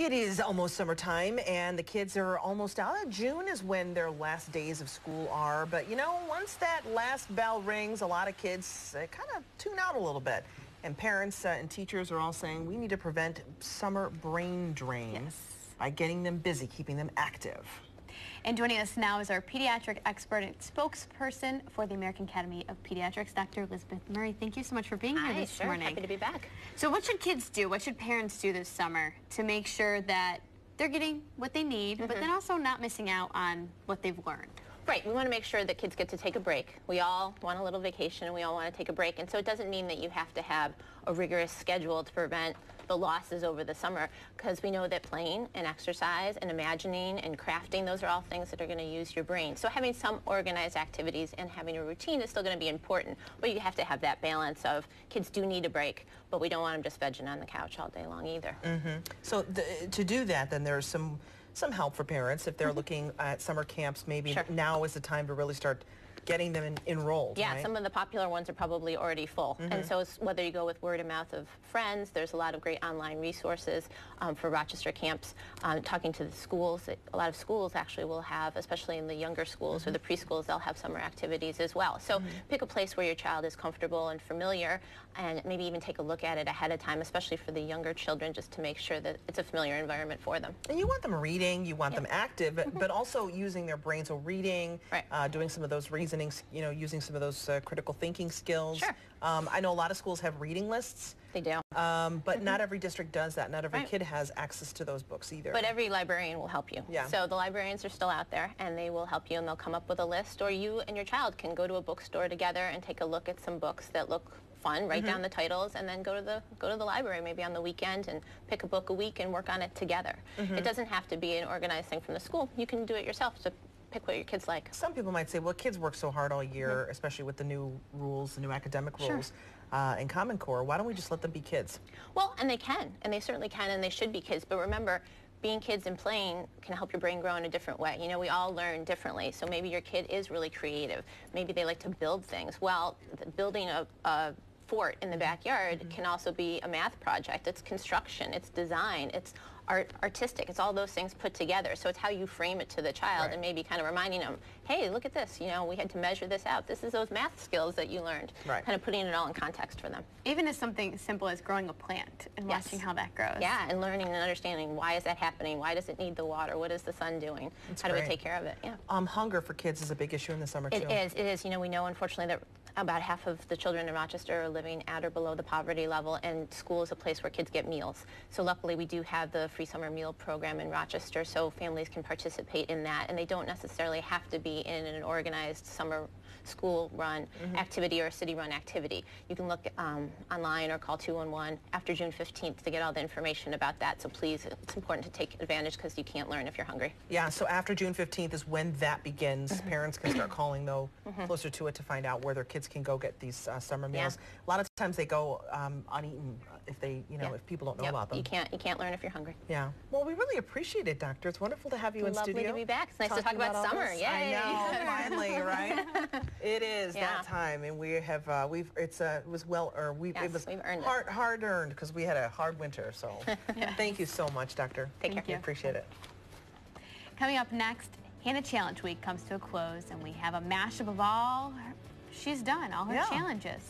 It is almost summertime, and the kids are almost out. June is when their last days of school are. But, you know, once that last bell rings, a lot of kids kind of tune out a little bit. And parents and teachers are all saying we need to prevent summer brain drain by getting them busy, keeping them active. And joining us now is our pediatric expert and spokesperson for the American Academy of Pediatrics, Dr. Elizabeth Murray. Thank you so much for being here this morning. Happy to be back. So what should kids do? What should parents do this summer to make sure that they're getting what they need, but then also not missing out on what they've learned? Right, we want to make sure that kids get to take a break. We all want a little vacation and we all want to take a break. And so it doesn't mean that you have to have a rigorous schedule to prevent the losses over the summer, because we know that playing and exercise and imagining and crafting, those are all things that are going to use your brain. So having some organized activities and having a routine is still going to be important, but you have to have that balance of kids do need a break, but we don't want them just vegging on the couch all day long either. So to do that, then there's some help for parents if they're looking at summer camps. Maybe now is the time to really start getting them enrolled. Yeah, right? Some of the popular ones are probably already full. And so whether you go with word of mouth of friends, there's a lot of great online resources for Rochester camps. Talking to the schools, a lot of schools actually will have, especially in the younger schools or the preschools, they'll have summer activities as well. So pick a place where your child is comfortable and familiar, and maybe even take a look at it ahead of time, especially for the younger children, just to make sure that it's a familiar environment for them. And you want them reading, you want them active, but also using their brain. So reading, doing some of those reasonings, you know, using some of those critical thinking skills. Sure. I know a lot of schools have reading lists. They do. But not every district does that. Not every kid has access to those books either. But every librarian will help you. Yeah. So the librarians are still out there, and they will help you, and they'll come up with a list, or you and your child can go to a bookstore together and take a look at some books that look fun, write down the titles, and then go to the library maybe on the weekend and pick a book a week and work on it together. It doesn't have to be an organized thing from the school. You can do it yourself. So pick what your kids like. Some people might say, well, kids work so hard all year, especially with the new rules, the new academic rules in Common Core. Why don't we just let them be kids? Well, and they can, and they certainly can, and they should be kids. But remember, being kids and playing can help your brain grow in a different way. You know, we all learn differently. So maybe your kid is really creative. Maybe they like to build things. Well, building a fort in the backyard can also be a math project. It's construction, it's design, it's artistic, it's all those things put together. So it's how you frame it to the child and maybe kind of reminding them, hey, look at this, you know, we had to measure this out. This is those math skills that you learned. Kind of putting it all in context for them. Even as something simple as growing a plant and watching how that grows. Yeah, and learning and understanding why is that happening, why does it need the water, what is the sun doing, how do we take care of it? Hunger for kids is a big issue in the summer too. It is. You know, we know unfortunately that about half of the children in Rochester are living at or below the poverty level, and school is a place where kids get meals. So luckily we do have the free summer meal program in Rochester, so families can participate in that, and they don't necessarily have to be in an organized summer school run activity or a city run activity. You can look online or call 211 after June 15th to get all the information about that. So please, it's important to take advantage, because you can't learn if you're hungry. Yeah, so after June 15th is when that begins. Parents can start calling though closer to it to find out where their kids can go get these summer meals. A lot of times they go uneaten if they, you know, if people don't know about them. You can't learn if you're hungry. Yeah. Well, we really appreciate it, Doctor. It's wonderful to have you in studio. Lovely to be back. It's nice to talk about summer. Yay. I know, finally, right? It is that time, and we have it was well earned. It was hard earned, because we had a hard winter. So thank you so much, Doctor. Take care. We appreciate it. Coming up next, Hannah Challenge Week comes to a close, and we have a mashup of all she's done, all her challenges.